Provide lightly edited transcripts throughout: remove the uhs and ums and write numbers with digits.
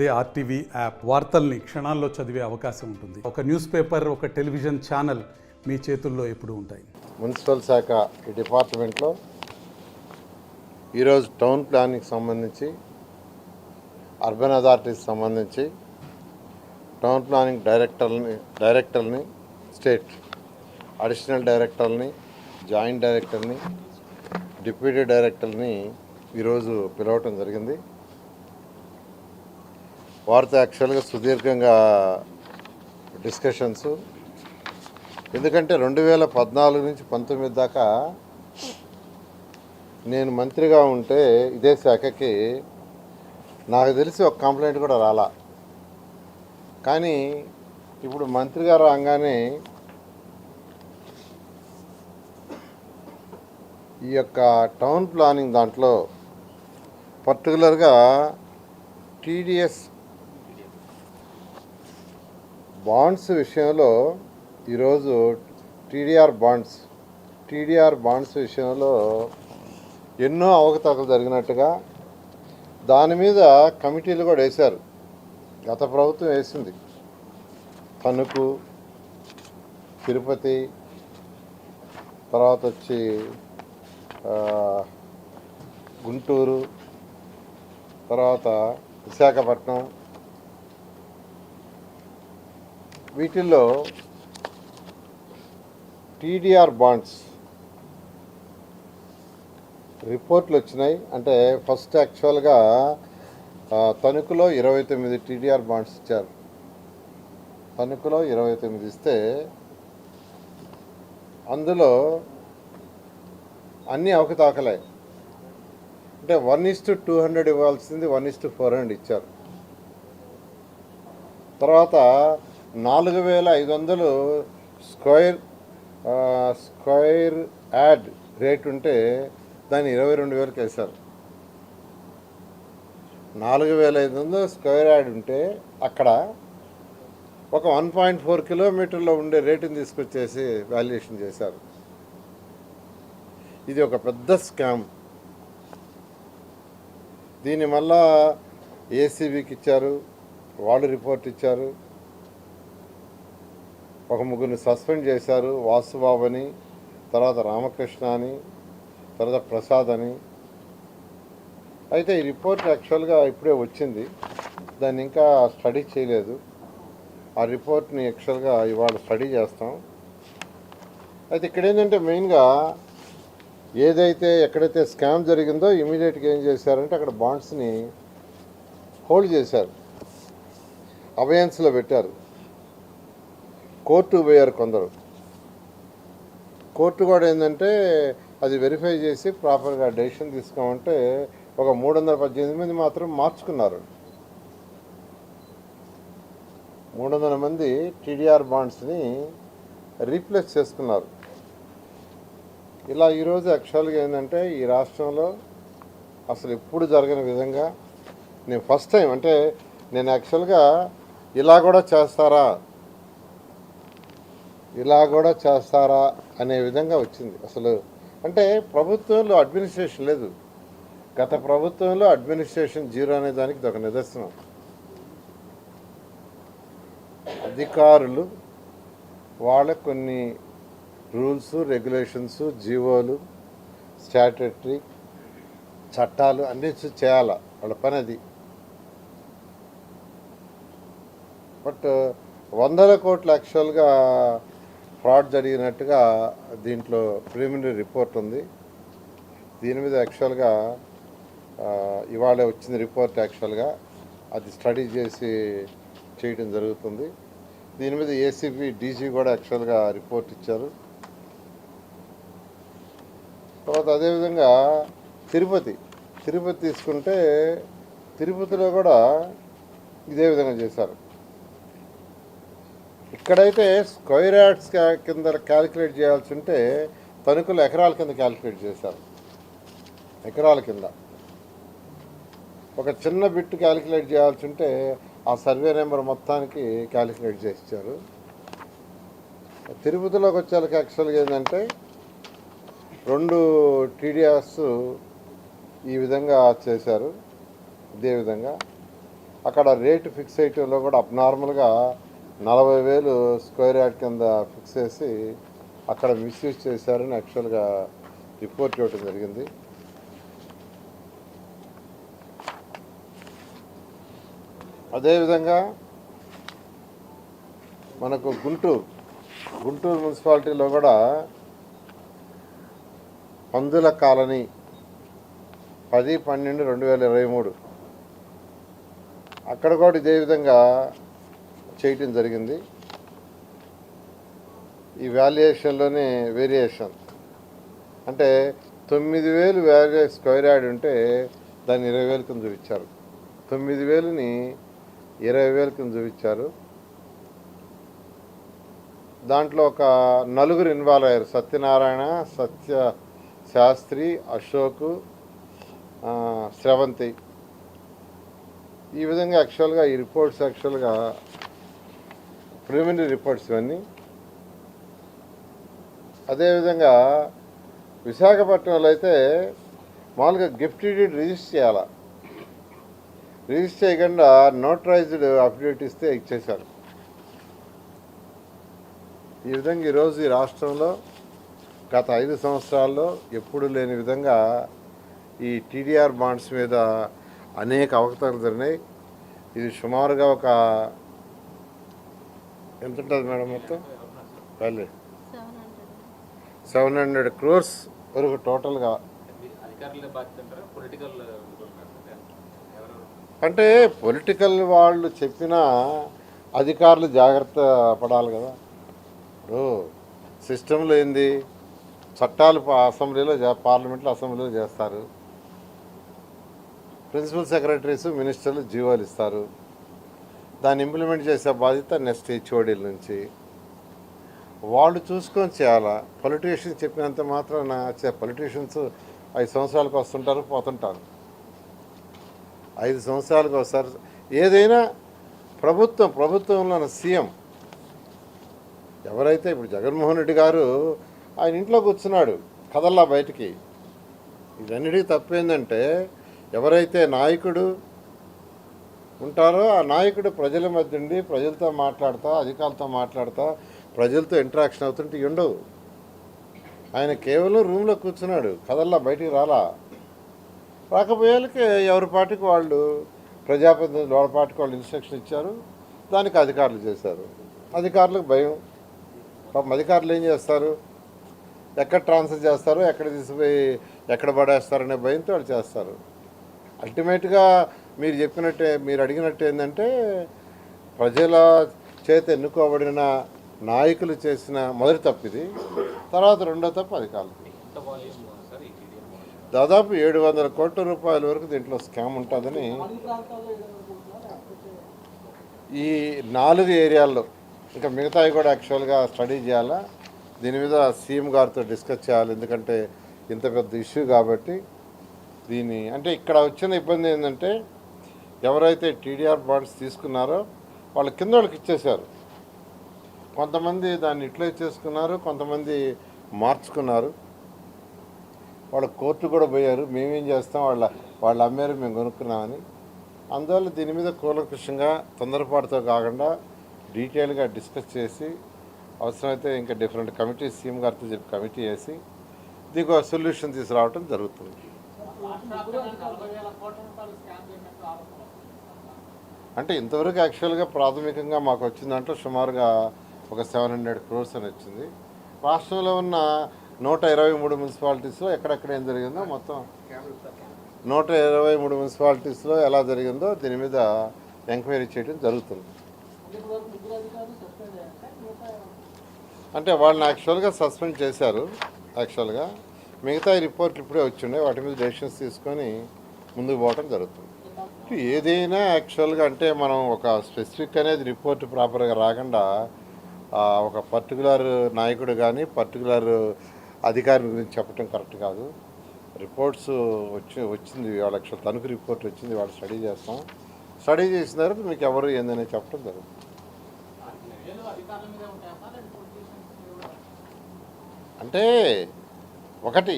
అదే RTV app వార్తల్ని క్షణాల్లో చదివే అవకాశం ఉంటుంది. ఒక న్యూస్ పేపర్, ఒక టెలివిజన్ ఛానల్ మీ చేతుల్లో ఎప్పుడూ ఉంటాయి. మున్సిపల్ శాఖ ఈ డిపార్ట్మెంట్లో ఈరోజు టౌన్ ప్లానింగ్కి సంబంధించి, అర్బన్ అథారిటీకి సంబంధించి టౌన్ ప్లానింగ్ డైరెక్టర్ని స్టేట్ అడిషనల్ డైరెక్టర్ని, జాయింట్ డైరెక్టర్ని, డిప్యూటీ డైరెక్టర్ని ఈరోజు పిలవటం జరిగింది. వారితో యాక్చువల్గా సుదీర్ఘంగా డిస్కషన్స్, ఎందుకంటే 2014 నుంచి 19 దాకా నేను మంత్రిగా ఉంటే ఇదే శాఖకి నాకు తెలిసి ఒక కంప్లైంట్ కూడా రాలా. కానీ ఇప్పుడు మంత్రిగా రాగానే ఈ యొక్క టౌన్ ప్లానింగ్ దాంట్లో పర్టికులర్గా టీడీఎస్ బాండ్స్ విషయంలో ఈరోజు టీడీఆర్ బాండ్స్ విషయంలో ఎన్నో అవకతవకలు జరిగినట్టుగా దాని మీద కమిటీలు కూడా వేశారు. గత ప్రభుత్వం వేసింది. తణుకు, తిరుపతి, తర్వాత వచ్చి గుంటూరు, తర్వాత విశాఖపట్నం, వీటిల్లో టీడీఆర్ బాండ్స్ రిపోర్ట్లు వచ్చినాయి. అంటే ఫస్ట్ యాక్చువల్గా తణుకులో 29 టీడీఆర్ బాండ్స్ ఇచ్చారు. తణుకులో 29 ఇస్తే అందులో అన్నీ అవకతవకలే. అంటే 1:200 ఇవ్వాల్సింది 1:400 ఇచ్చారు. తర్వాత 4,500 స్క్వేర్ యాడ్ రేట్ ఉంటే దాన్ని 22,000కి వేశారు. 4,500 స్క్వేర్ యాడ్ ఉంటే అక్కడ ఒక 1.4 కిలోమీటర్లో ఉండే రేటుని తీసుకొచ్చేసి వాల్యుయేషన్ చేశారు. ఇది ఒక పెద్ద స్కామ్. దీని మళ్ళా ఏసీబీకి ఇచ్చారు, వాళ్ళు రిపోర్ట్ ఇచ్చారు. ఒక ముగ్గురిని సస్పెండ్ చేశారు, వాసుబాబు అని, తర్వాత రామకృష్ణ అని, తర్వాత ప్రసాద్ అని. అయితే ఈ రిపోర్ట్ యాక్చువల్గా ఇప్పుడే వచ్చింది, దాన్ని ఇంకా స్టడీ చేయలేదు. ఆ రిపోర్ట్ని యాక్చువల్గా ఇవాళ స్టడీ చేస్తాం. అయితే ఇక్కడ ఏంటంటే మెయిన్గా ఎక్కడైతే స్కామ్ జరిగిందో ఇమీడియట్గా ఏం చేశారంటే అక్కడ బాండ్స్ని హోల్డ్ చేశారు, అబయన్స్లో పెట్టారు. కోర్టు పోయారు కొందరు. కోర్టు కూడా ఏంటంటే అది వెరిఫై చేసి ప్రాపర్గా డెసిషన్ తీసుకోమంటే ఒక 318 మంది మాత్రం మార్చుకున్నారు. 300 మంది టీడీఆర్ బాండ్స్ని రీప్లేస్ చేసుకున్నారు. ఇలా ఈరోజు యాక్చువల్గా ఏంటంటే ఈ రాష్ట్రంలో అసలు ఎప్పుడు జరగని విధంగా నేను ఫస్ట్ టైం, అంటే నేను యాక్చువల్గా ఇలా కూడా చేస్తారా అనే విధంగా వచ్చింది. అసలు అంటే ప్రభుత్వంలో అడ్మినిస్ట్రేషన్ లేదు. గత ప్రభుత్వంలో అడ్మినిస్ట్రేషన్ జీరో అనే దానికి ఇది ఒక నిదర్శనం. అధికారులు వాళ్ళ కొన్ని రూల్స్, రెగ్యులేషన్స్, జీవోలు, స్టాట్యూటరీ చట్టాలు అన్నీ చేయాలి, వాళ్ళ పని అది. బట్ 100 కోట్ల యాక్చువల్గా ఫ్రాడ్ జరిగినట్టుగా దీంట్లో ప్రిలిమినరీ రిపోర్ట్ ఉంది. దీని మీద యాక్చువల్గా ఇవాళ వచ్చింది రిపోర్ట్. యాక్చువల్గా అది స్టడీ చేసి చేయడం జరుగుతుంది. దీని మీద ఏసీబీ, డీజీ కూడా యాక్చువల్గా రిపోర్ట్ ఇచ్చారు. తర్వాత అదేవిధంగా తిరుపతి తీసుకుంటే తిరుపతిలో కూడా ఇదే విధంగా చేశారు. ఇక్కడైతే స్క్వేర్ యార్డ్స్ కింద క్యాలిక్యులేట్ చేయాల్సి ఉంటే తణుకులు ఎకరాల కింద క్యాలిక్యులేట్ చేశారు. ఎకరాల కింద ఒక చిన్న బిట్ క్యాలిక్యులేట్ చేయాల్సి ఉంటే ఆ సర్వే నెంబర్ మొత్తానికి క్యాలిక్యులేట్ చేసి ఇచ్చారు. తిరుపతిలోకి వచ్చేళ్ళకి యాక్చువల్గా ఏంటంటే 2 టీడీఎస్ ఈ విధంగా చేశారు. ఇదే విధంగా అక్కడ రేటు ఫిక్స్ చేయటంలో కూడా అబ్నార్మల్గా 40,000 స్క్వేర్ యార్డ్ కింద ఫిక్స్ చేసి అక్కడ మిస్యూజ్ చేశారని యాక్చువల్గా రిపోర్ట్ ఇవ్వడం జరిగింది. అదేవిధంగా మనకు గుంటూరు మున్సిపాలిటీలో కూడా పందుల కాలనీ 10/12/2023 అక్కడ కూడా ఇదే విధంగా చేయటం జరిగింది. ఈ వాల్యుయేషన్లోనే వేరియేషన్ అంటే 9,000 స్క్వేర్ యార్డ్ ఉంటే దాన్ని 20,000 కింద చూపించారు. 9,000ని 20,000 కింద చూపించారు. దాంట్లో ఒక 4 ఇన్వాల్వ్ అయ్యారు. సత్యనారాయణ, సత్య శాస్త్రి, అశోక్, శ్రవంతి. ఈ విధంగా యాక్చువల్గా ఈ రిపోర్ట్స్ యాక్చువల్గా ప్రిలిమినరీ రిపోర్ట్స్ ఇవన్నీ. అదేవిధంగా విశాఖపట్నంలో అయితే మామూలుగా గిఫ్ట్ డీడ్ రిజిస్టర్ చేయాలి. రిజిస్టర్ చేయకుండా నోటరైజ్డ్ అఫిడవిట్ ఇస్తే ఇచ్చేశారు. ఈ విధంగా ఈరోజు ఈ రాష్ట్రంలో గత 5 సంవత్సరాల్లో ఎప్పుడు లేని విధంగా ఈ టీడీఆర్ బాండ్స్ మీద అనేక అవకతవకలు జరిగినాయి. ఇది సుమారుగా ఒక ఎంత ఉంటుంది మేడం మొత్తం 700 crores వరకు టోటల్గా. అంటే పొలిటికల్ వాళ్ళు చెప్పిన అధికారులు జాగ్రత్త పడాలి కదా. ఇప్పుడు సిస్టంలో ఏంది, చట్టాలు అసెంబ్లీలో పార్లమెంట్లో అసెంబ్లీలో చేస్తారు. ప్రిన్సిపల్ సెక్రటరీస్ మినిస్టర్లు జీవోలు ఇస్తారు. దాన్ని ఇంప్లిమెంట్ చేసే బాధ్యత నెక్స్ట్ హెచ్ఓడీల నుంచి వాళ్ళు చూసుకొని చేయాలా. పొలిటీషియన్స్ చెప్పినంత మాత్రాన పొలిటీషియన్స్ 5 సంవత్సరాలకు వస్తుంటారు, పోతుంటారు. 5 సంవత్సరాలకు ఒకసారి ఏదైనా ప్రభుత్వంలో సీఎం ఎవరైతే ఇప్పుడు జగన్మోహన్ రెడ్డి గారు ఆయన ఇంట్లో కూర్చున్నాడు కదల్లా బయటికి. ఇదన్నిటికీ తప్పేందంటే ఎవరైతే నాయకుడు ఉంటారో ఆ నాయకుడు ప్రజల మధ్య ఉండి ప్రజలతో మాట్లాడతా, అధికారులతో మాట్లాడతా, ప్రజలతో ఇంటరాక్షన్ అవుతుంటే ఉండవు. ఆయన కేవలం రూమ్లో కూర్చున్నాడు, కదల్లా బయటికి రాకపోయేళ్ళకి ఎవరి పార్టీకి వాళ్ళు ప్రజాప్రతినిధులు వాళ్ళ పార్టీకి వాళ్ళు ఇన్స్ట్రక్షన్ ఇచ్చారు. దానికి అధికారులు చేశారు. అధికారులకు భయం. పాపం అధికారులు ఏం చేస్తారు, ఎక్కడ ట్రాన్స్ఫర్ చేస్తారో, ఎక్కడ తీసుకుపోయి ఎక్కడ పడేస్తారనే భయంతో వాళ్ళు చేస్తారు. అల్టిమేట్గా మీరు అడిగినట్టు ఏంటంటే ప్రజల చేత ఎన్నుకోబడిన నాయకులు చేసిన మొదటి తప్పు ఇది. తర్వాత రెండో తప్పు అధికారులు. దాదాపు 700 కోట్ల రూపాయల వరకు దీంట్లో స్కామ్ ఉంటుందని ఈ 4 ఏరియాల్లో, ఇంకా మిగతావి కూడా యాక్చువల్గా స్టడీ చేయాలా. దీని మీద సీఎం గారితో డిస్కస్ చేయాలి. ఎందుకంటే ఇంత పెద్ద ఇష్యూ కాబట్టి దీన్ని అంటే ఇక్కడ వచ్చిన ఇబ్బంది ఏంటంటే ఎవరైతే టీడీఆర్ బాండ్స్ తీసుకున్నారో వాళ్ళ కింద వాళ్ళకి ఇచ్చేశారు. కొంతమంది దాన్ని యూటిలైజ్ చేసుకున్నారు, కొంతమంది మార్చుకున్నారు. వాళ్ళు కోర్టు కూడా పోయారు, మేమేం చేస్తాం, వాళ్ళు అమ్మారు, మేము కొనుక్కున్నామని. అందువల్ల దీని మీద కూలంకషంగా తొందరపాటుతో కాకుండా డీటెయిల్గా డిస్కస్ చేసి అవసరమైతే ఇంకా డిఫరెంట్ కమిటీ సీఎం గారితో చెప్పి కమిటీ వేసి దీనికి ఒక సొల్యూషన్ తీసుకురావడం జరుగుతుంది. అంటే ఇంతవరకు యాక్చువల్గా ప్రాథమికంగా మాకు వచ్చిన దాంట్లో సుమారుగా ఒక 700 crores అని వచ్చింది. రాష్ట్రంలో ఉన్న 123 మున్సిపాలిటీస్లో ఎక్కడెక్కడ ఏం జరిగిందో మొత్తం 123 మున్సిపాలిటీస్లో ఎలా జరిగిందో దీని మీద ఎంక్వైరీ చేయడం జరుగుతుంది. అంటే వాళ్ళని యాక్చువల్గా సస్పెండ్ చేశారు. యాక్చువల్గా మిగతా రిపోర్ట్లు ఇప్పుడే వచ్చిండే, వాటి మీద డెసిషన్స్ తీసుకొని ముందుకు పోవడం జరుగుతుంది. ఏదైనా యాక్చువల్గా అంటే మనం ఒక స్పెసిఫిక్ అనేది రిపోర్ట్ ప్రాపర్గా రాకుండా ఒక పర్టికులర్ నాయకుడు కానీ పర్టికులర్ అధికారి గురించి చెప్పడం కరెక్ట్ కాదు. రిపోర్ట్స్ వచ్చింది వాళ్ళ యాక్చువల్ తణుకు రిపోర్ట్ వచ్చింది, వాళ్ళు స్టడీ చేస్తాం. స్టడీ చేసిన తర్వాత మీకు ఎవరు ఏందని చెప్పడం జరుగుతుంది. అంటే ఒకటి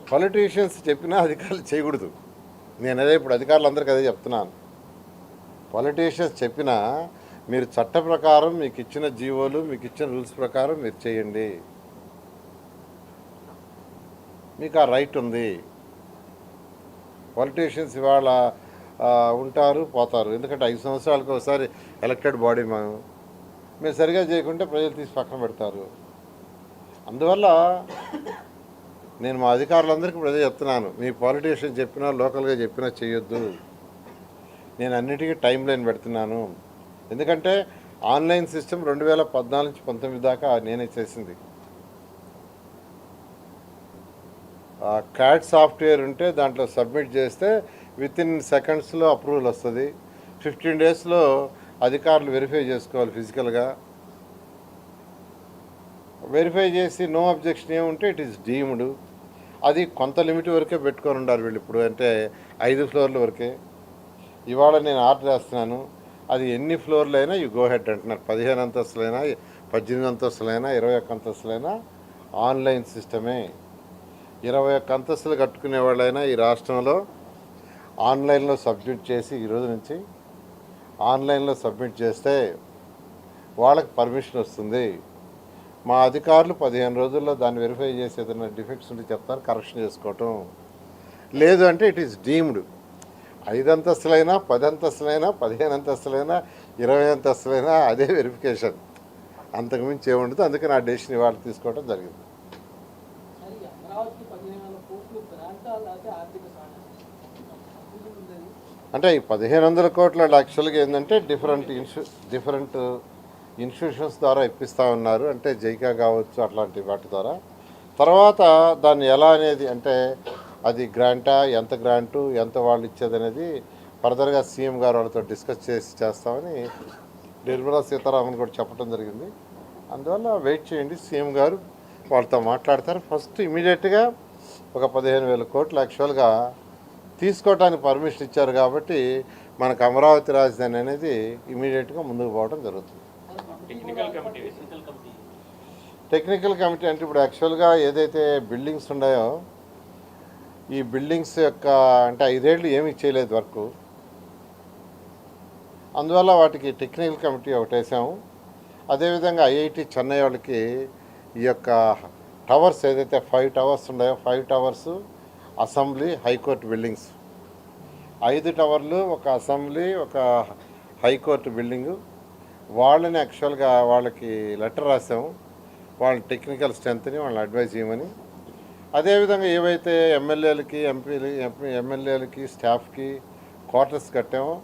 పొలిటీషియన్స్ చెప్పినా అధికారులు చేయకూడదు. నేను అదే ఇప్పుడు అధికారులందరికీ అదే చెప్తున్నాను. పొలిటీషియన్స్ చెప్పినా మీరు చట్ట ప్రకారం మీకు ఇచ్చిన జీవోలు మీకు ఇచ్చిన రూల్స్ ప్రకారం మీరు చేయండి, మీకు ఆ రైట్ ఉంది. పొలిటీషియన్స్ ఇవాళ ఉంటారు పోతారు, ఎందుకంటే 5 సంవత్సరాలకు ఒకసారి ఎలక్టెడ్ బాడీ మేము సరిగా చేయకుంటే ప్రజలు తీసి పక్కన పెడతారు. అందువల్ల నేను మా అధికారులందరికీ ఇప్పుడు అదే చెప్తున్నాను, మీ పాలిటీషియన్ చెప్పినా లోకల్గా చెప్పినా చేయొద్దు. నేను అన్నిటికీ టైం లైన్ పెడుతున్నాను, ఎందుకంటే ఆన్లైన్ సిస్టమ్ 2014 నుంచి 19 దాకా నేనే చేసింది. క్యాట్ సాఫ్ట్వేర్ ఉంటే దాంట్లో సబ్మిట్ చేస్తే వితిన్ సెకండ్స్లో అప్రూవల్ వస్తుంది. 15 డేస్లో అధికారులు వెరిఫై చేసుకోవాలి ఫిజికల్గా. వెరిఫై చేసి నో అబ్జెక్షన్ ఏముంటే ఇట్ ఈస్ డీమ్డ్. అది కొంత లిమిట్ వరకే పెట్టుకొని ఉండాలి వీళ్ళు ఇప్పుడు, అంటే 5 ఫ్లోర్ల వరకే. ఇవాళ నేను ఆర్డర్ వేస్తున్నాను, అది ఎన్ని ఫ్లోర్లు అయినా యూ గో హెడ్ అంటున్నారు. 15 అంతస్తులైనా 18 అంతస్తులైనా 21 అంతస్తులైనా ఆన్లైన్ సిస్టమే. 21 అంతస్తులు కట్టుకునే వాళ్ళైనా ఈ రాష్ట్రంలో ఆన్లైన్లో సబ్మిట్ చేసి ఈరోజు నుంచి ఆన్లైన్లో సబ్మిట్ చేస్తే వాళ్ళకి పర్మిషన్ వస్తుంది. మా అధికారులు 15 రోజుల్లో దాన్ని వెరిఫై చేసి ఏదైనా డిఫెక్ట్స్ ఉంటే చెప్తారు, కరెక్షన్ చేసుకోవటం. లేదు అంటే ఇట్ ఈస్ డీమ్డ్. 5 అంతస్తులైనా 10 అంతస్తులైనా 15 అంతస్తులైనా 20 అంతస్తులైనా అదే వెరిఫికేషన్, అంతకుమించి ఏముండదు. అందుకని ఆ డెసిషన్ ఇవాళ తీసుకోవడం జరిగింది. అంటే ఈ 1500 కోట్ల యాక్చువల్గా ఏంటంటే డిఫరెంట్ ఇన్స్టిట్యూషన్స్ ద్వారా ఇప్పిస్తూ ఉన్నారు, అంటే జైకా కావచ్చు అట్లాంటి వాటి ద్వారా. తర్వాత దాన్ని ఎలా అనేది, అంటే అది గ్రాంటా, ఎంత గ్రాంటు, ఎంత వాళ్ళు ఇచ్చేది అనేది ఫర్దర్గా సీఎం గారు వాళ్ళతో డిస్కస్ చేస్తామని నిర్మలా సీతారామన్ కూడా చెప్పడం జరిగింది. అందువల్ల వెయిట్ చేయండి, సీఎం గారు వాళ్ళతో మాట్లాడతారు. ఫస్ట్ ఇమీడియట్గా ఒక 15,000 కోట్లు యాక్చువల్గా తీసుకోవడానికి పర్మిషన్ ఇచ్చారు కాబట్టి మనకు అమరావతి రాజధాని అనేది ఇమీడియట్గా ముందుకు పోవడం జరుగుతుంది. టెక్నికల్ కమిటీ అంటే ఇప్పుడు యాక్చువల్గా ఏదైతే బిల్డింగ్స్ ఉన్నాయో ఈ బిల్డింగ్స్ యొక్క అంటే 5 ఏళ్ళు ఏమీ చేయలేదు వర్క్, అందువల్ల వాటికి టెక్నికల్ కమిటీ ఒకటి వేసాము. అదేవిధంగా ఐఐటి చెన్నై వాళ్ళకి ఈ యొక్క టవర్స్ ఏదైతే 5 టవర్స్ ఉన్నాయో 5 టవర్స్ అసెంబ్లీ హైకోర్టు బిల్డింగ్స్, 5 టవర్లు, ఒక అసెంబ్లీ, ఒక హైకోర్టు బిల్డింగు, వాళ్ళని యాక్చువల్గా వాళ్ళకి లెటర్ రాసాము, వాళ్ళ టెక్నికల్ స్ట్రెంత్ని వాళ్ళని అడ్వైజ్ చేయమని. అదేవిధంగా ఏవైతే ఎమ్మెల్యేలకి ఎమ్మెల్యేలకి స్టాఫ్కి క్వార్టర్స్ కట్టామో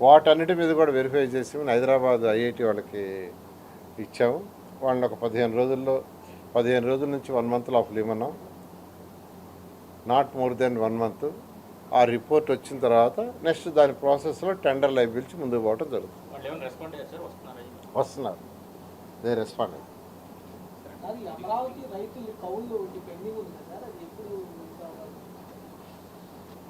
వాటన్నిటి మీద కూడా వెరిఫై చేసి హైదరాబాద్ ఐఐటి వాళ్ళకి ఇచ్చాము. వాళ్ళని ఒక 15 రోజుల నుంచి 1 మంత్ లోపల ఇవ్వమన్నాం, నాట్ మోర్ దెన్ 1 మంత్. ఆ రిపోర్ట్ వచ్చిన తర్వాత నెక్స్ట్ దాని ప్రాసెస్లో టెండర్లు అవి పిలిచి ముందుకు పోవడం జరుగుతుంది. వస్తున్నారు, దే రెస్పాండ్.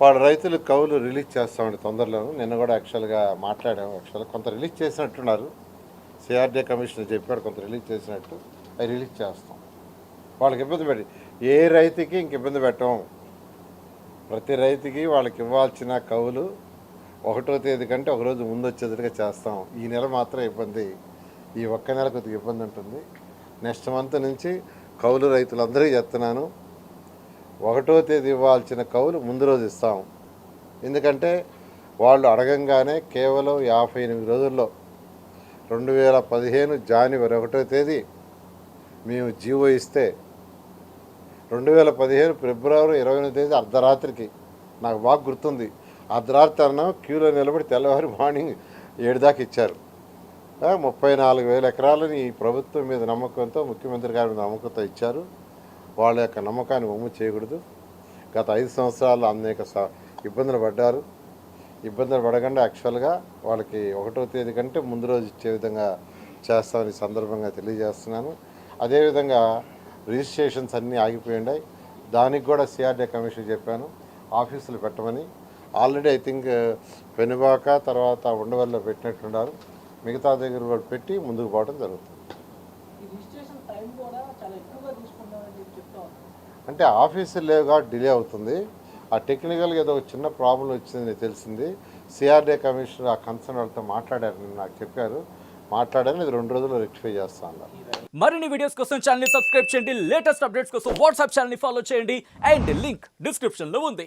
వాళ్ళ రైతులు కౌలు రిలీజ్ చేస్తామండి తొందరలోను. నిన్న కూడా యాక్చువల్గా మాట్లాడాము, యాక్చువల్గా కొంత రిలీజ్ చేసినట్టున్నారు, సిఆర్డీఏ కమిషనర్ చెప్పాడు కొంత రిలీజ్ చేసినట్టు, అవి రిలీజ్ చేస్తాం. వాళ్ళకి ఇబ్బంది పెట్టి ఏ రైతుకి ఇంక ఇబ్బంది పెట్టం, ప్రతి రైతుకి వాళ్ళకి ఇవ్వాల్సిన కౌలు 1వ తేదీ కంటే ఒక రోజు ముందు వచ్చేదిగా చేస్తాం. ఈ నెల మాత్రం ఇబ్బంది, ఈ ఒక్క నెల కొద్దిగా ఇబ్బంది ఉంటుంది. నెక్స్ట్ మంత్ నుంచి కౌలు రైతులందరికీ చెప్తున్నాను, 1వ తేదీ ఇవ్వాల్సిన కౌలు ముందు రోజు ఇస్తాం. ఎందుకంటే వాళ్ళు అడగంగానే కేవలం 58 రోజుల్లో 2015 జనవరి 1వ తేదీ మేము జీవో ఇస్తే 2015 ఫిబ్రవరి 20వ తేదీ అర్ధరాత్రికి, నాకు బాగా గుర్తుంది, అర్ధరాత్రి అన్నం క్యూలో నిలబడి తెల్లవారి మార్నింగ్ 7 దాకా ఇచ్చారు. 34,000 ఎకరాలని ఈ ప్రభుత్వం మీద నమ్మకంతో, ముఖ్యమంత్రి గారి మీద నమ్మకంతో ఇచ్చారు. వాళ్ళ యొక్క నమ్మకాన్ని వమ్ము చేయకూడదు. గత 5 సంవత్సరాలు అనేక ఇబ్బందులు పడ్డారు. ఇబ్బందులు పడకుండా యాక్చువల్గా వాళ్ళకి 1వ తేదీ కంటే ముందు రోజు ఇచ్చే విధంగా చేస్తామని సందర్భంగా తెలియజేస్తున్నాను. అదేవిధంగా రిజిస్ట్రేషన్స్ అన్నీ ఆగిపోయినాయి, దానికి కూడా సిఆర్డీఏ కమిషన్ చెప్పాను ఆఫీసులు పెట్టమని. ఆల్రెడీ ఐ థింక్ పెనుబాక తర్వాత ఉండవల్లో పెట్టినట్టున్నారు, మిగతా దగ్గర కూడా పెట్టి ముందుకు పోవడం జరుగుతుంది. అంటే ఆఫీసులు లేవుగా డిలే అవుతుంది. ఆ టెక్నికల్గా ఏదో ఒక చిన్న ప్రాబ్లం వచ్చిందని తెలిసింది, సిఆర్డే కమిషనర్ ఆ కన్సర్న్ వాళ్ళతో మాట్లాడారని నాకు చెప్పారు. మాట్లాడారని ఇది 2 రోజుల్లో రెక్టిఫై చేస్తా అన్నారు. మరిన్ని వీడియోస్ కోసం ఛానల్ ని సబ్స్క్రైబ్ చేయండి, లేటెస్ట్ అప్డేట్స్ కోసం వాట్సాప్ ఛానల్ ని ఫాలో చేయండి అండ్ లింక్ డిస్క్రిప్షన్ లో ఉంది.